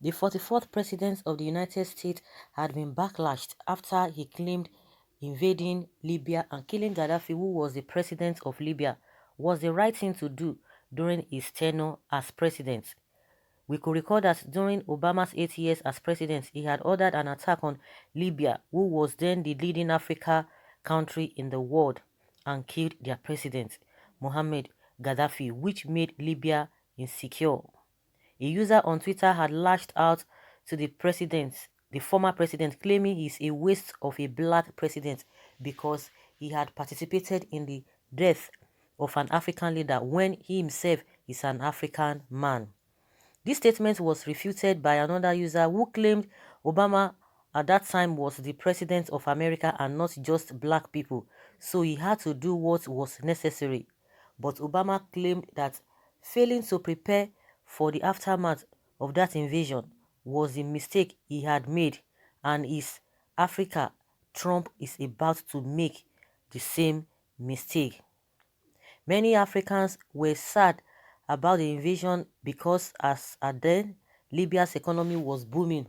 The 44th President of the United States had been backlashed after he claimed invading Libya and killing Gaddafi, who was the president of Libya, was the right thing to do during his tenure as president. We could recall that during Obama's 8 years as president, he had ordered an attack on Libya, who was then the leading Africa country in the world, and killed their president, Mohammed Gaddafi, which made Libya insecure. A user on Twitter had lashed out to the former president, claiming he's a waste of a black president because he had participated in the death of an African leader when he himself is an African man. This statement was refuted by another user who claimed Obama at that time was the president of America and not just black people, so he had to do what was necessary. But Obama claimed that failing to prepare for the aftermath of that invasion was the mistake he had made, and is Africa Trump is about to make the same mistake. Many Africans were sad about the invasion because as at then, Libya's economy was booming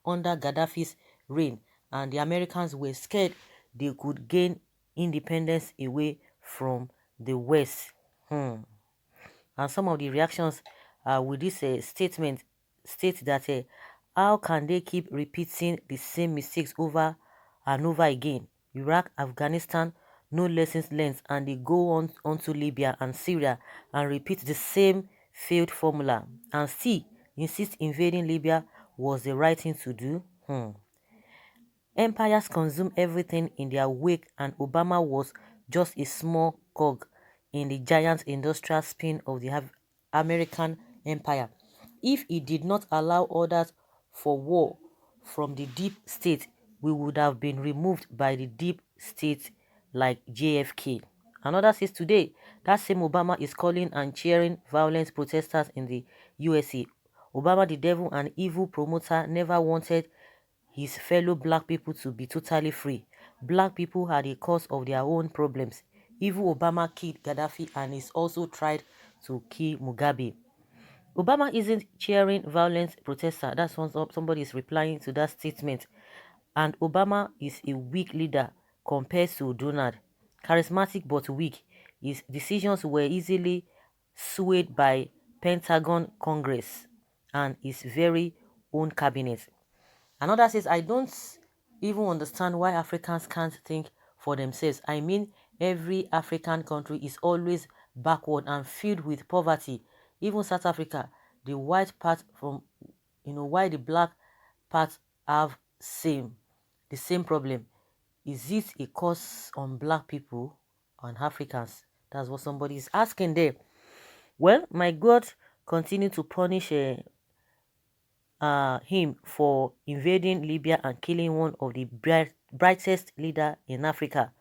under Gaddafi's reign, and the Americans were scared they could gain independence away from the West. And some of the reactions with this statement state that how can they keep repeating the same mistakes over and over again? Iraq, Afghanistan, no lessons learned, and they go onto Libya and Syria and repeat the same failed formula and still insist invading Libya was the right thing to do. Empires consume everything in their wake, and Obama was just a small cog in the giant industrial spin of the American empire. If he did not allow orders for war from the deep state, we would have been removed by the deep state like JFK. Another says today, that same Obama is calling and cheering violent protesters in the USA. Obama, the devil and evil promoter, never wanted his fellow black people to be totally free. Black people had a cause of their own problems. Evil Obama killed Gaddafi and is also tried to kill Mugabe. Obama isn't cheering violent protesters. That's when somebody is replying to that statement. And Obama is a weak leader compared to Donald. Charismatic but weak. His decisions were easily swayed by Pentagon Congress and his very own cabinet. Another says, I don't even understand why Africans can't think for themselves. I mean, every African country is always backward and filled with poverty. Even South Africa, the white part from, why the black part have the same problem. Is it a curse on black people and Africans? That's what somebody is asking there. Well, my God continue to punish him for invading Libya and killing one of the brightest leader in Africa.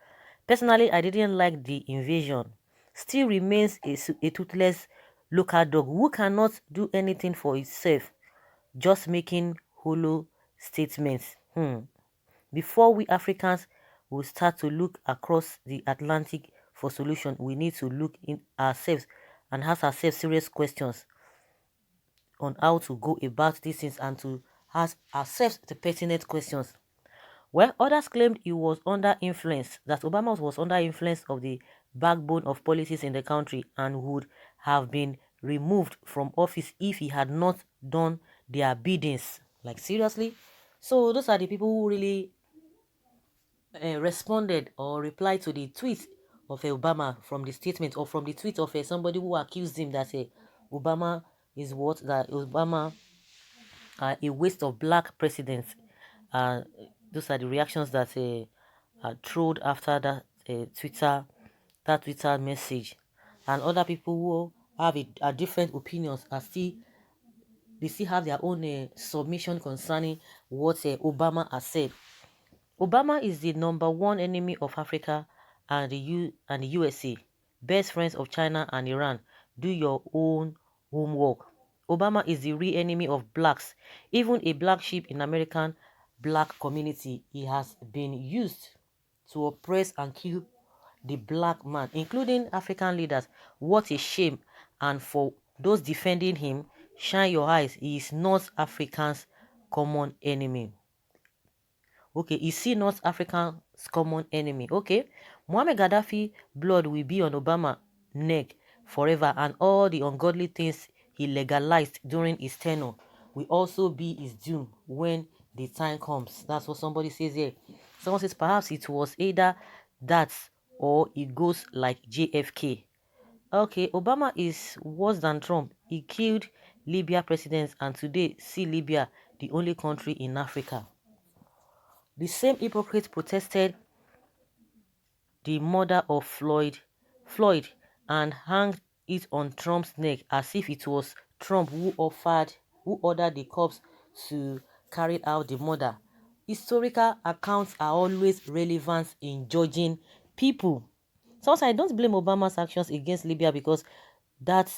Personally, I didn't like the invasion. Still remains a toothless local dog who cannot do anything for itself, just making hollow statements. Before we Africans will start to look across the Atlantic for solution, we need to look in ourselves and ask ourselves serious questions on how to go about these things and to ask ourselves the pertinent questions. Well, others claimed he was under influence, that Obama was under influence of the backbone of policies in the country and would have been removed from office if he had not done their biddings. Like, seriously? So those are the people who really responded or replied to the tweet of Obama from the statement or from the tweet of somebody who accused him that Obama is what, that Obama a waste of black presidents. Those are the reactions that thrown after that Twitter message, and other people who have different opinions are still have their own submission concerning what Obama has said. Obama is the #1 enemy of Africa and the USA, best friends of China and Iran. Do your own homework. Obama is the real enemy of blacks. Even a black sheep in American black community, he has been used to oppress and kill the black man, including African leaders. What a shame. And for those defending him, shine your eyes. He is North Africa's common enemy. Okay, is he North Africa's common enemy? Okay, Muammar Gaddafi blood will be on Obama's neck forever, and all the ungodly things he legalized during his tenure will also be his doom when the time comes. That's what somebody says here. Someone says perhaps it was either that or it goes like JFK. Okay, Obama is worse than Trump. He killed Libya presidents and today see Libya the only country in Africa. The same hypocrite protested the murder of Floyd and hanged it on Trump's neck as if it was Trump who ordered the cops to carry out the murder. Historical accounts are always relevant in judging people. So I don't blame Obama's actions against Libya because that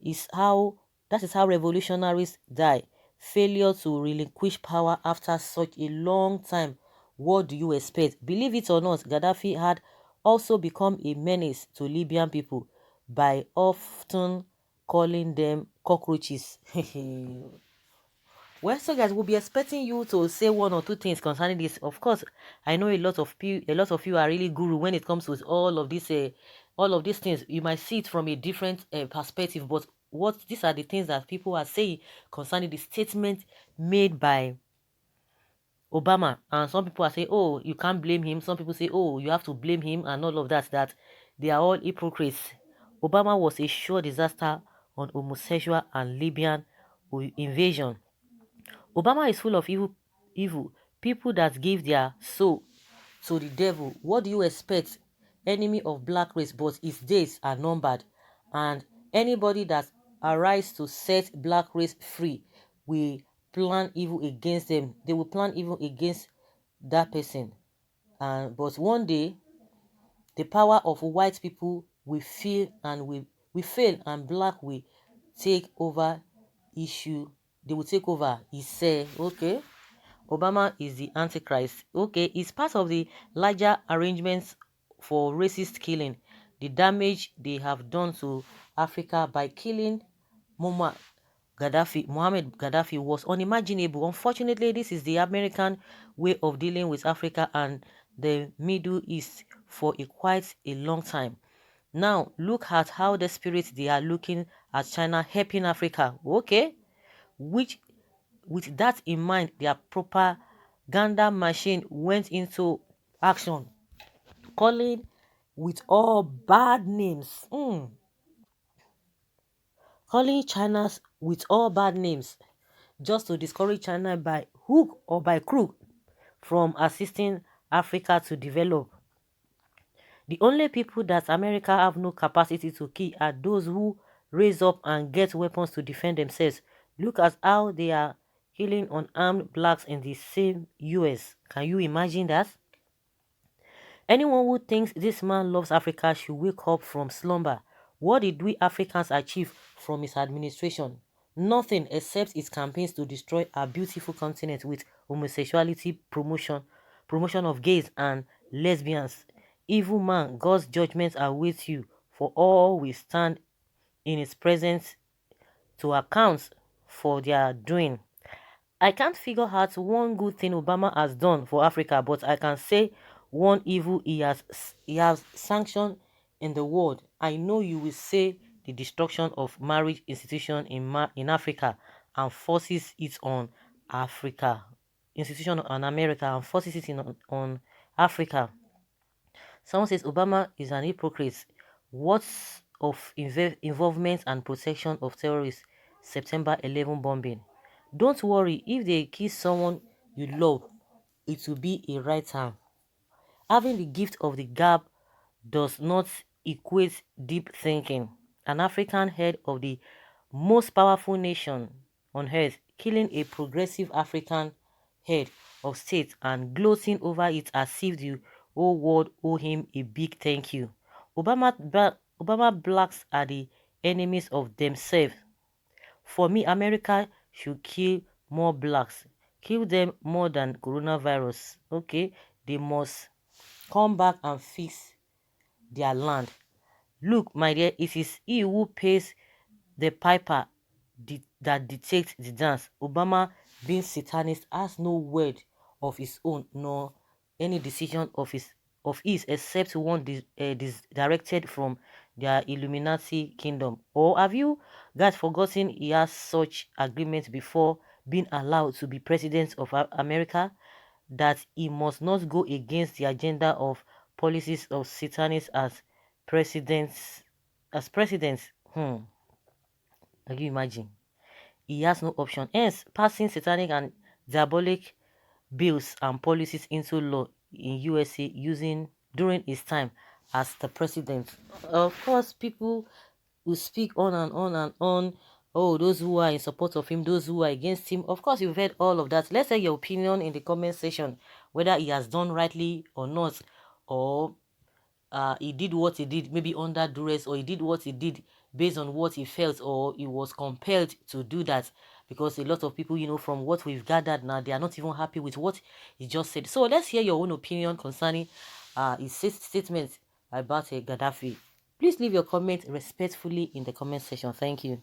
is how that is how revolutionaries die. Failure to relinquish power after such a long time. What do you expect? Believe it or not, Gaddafi had also become a menace to Libyan people by often calling them cockroaches. Well, so guys, we'll be expecting you to say one or two things concerning this. Of course, I know a lot of you are really guru when it comes to all of these things. You might see it from a different perspective, but what these are the things that people are saying concerning the statement made by Obama. And some people are saying, oh, you can't blame him. Some people say, oh, you have to blame him, and all of that. That they are all hypocrites. Obama was a sure disaster on homosexual and Libyan invasion. Obama is full of evil people that give their soul to the devil. What do you expect? Enemy of black race, but his days are numbered, and anybody that arise to set black race free will plan evil against them. They will plan evil against that person. And but one day the power of white people will fail and black will take over issue. They will take over. He said, okay, Obama is the Antichrist. Okay, it's part of the larger arrangements for racist killing. The damage they have done to Africa by killing Muammar Gaddafi was unimaginable. Unfortunately, this is the American way of dealing with Africa and the Middle East for quite a long time. Now, look at how desperate they are looking at China helping Africa. Okay, which with that in mind, their propaganda machine went into action, calling with all bad names. Calling China's with all bad names just to discourage China by hook or by crook from assisting Africa to develop. The only people that America have no capacity to kill are those who raise up and get weapons to defend themselves. Look at how they are killing unarmed blacks in the same US. Can you imagine that? Anyone who thinks this man loves Africa should wake up from slumber. What did we Africans achieve from his administration? Nothing except his campaigns to destroy our beautiful continent with homosexuality promotion of gays and lesbians. Evil man, God's judgments are with you, for all we stand in his presence to account for their doing. I can't figure out one good thing Obama has done for Africa, but I can say one evil he has sanctioned in the world. I know you will say the destruction of marriage institution in Africa and forces it on Africa. Institution on America and forces it on Africa. Someone says Obama is an hypocrite. What's of involvement and protection of terrorists? September 11 bombing. Don't worry, if they kill someone you love, it will be a right time. Having the gift of the gab does not equate deep thinking. An African head of the most powerful nation on earth killing a progressive African head of state and gloating over it as if the whole world owe him a big thank you. Obama blacks are the enemies of themselves. For me, America should kill more blacks. Kill them more than coronavirus. Okay, they must come back and fix their land. Look, my dear, it is he who pays the piper that dictates the dance. Obama, being satanist, has no word of his own nor any decision of his except one directed from their Illuminati kingdom. Or have you guys forgotten he has such agreement before being allowed to be president of America, that he must not go against the agenda of policies of satanists presidents as presidents? Can you imagine? He has no option. Hence, passing satanic and diabolic bills and policies into law in USA using during his time as the president. Of course, people will speak on and on and on. Oh, those who are in support of him, those who are against him. Of course, you've heard all of that. Let's say your opinion in the comment section, whether he has done rightly or not, or he did what he did maybe under duress, or he did what he did based on what he felt, or he was compelled to do that, because a lot of people, from what we've gathered now, they are not even happy with what he just said. So let's hear your own opinion concerning his statement about Gaddafi. Please leave your comment respectfully in the comment section. Thank you.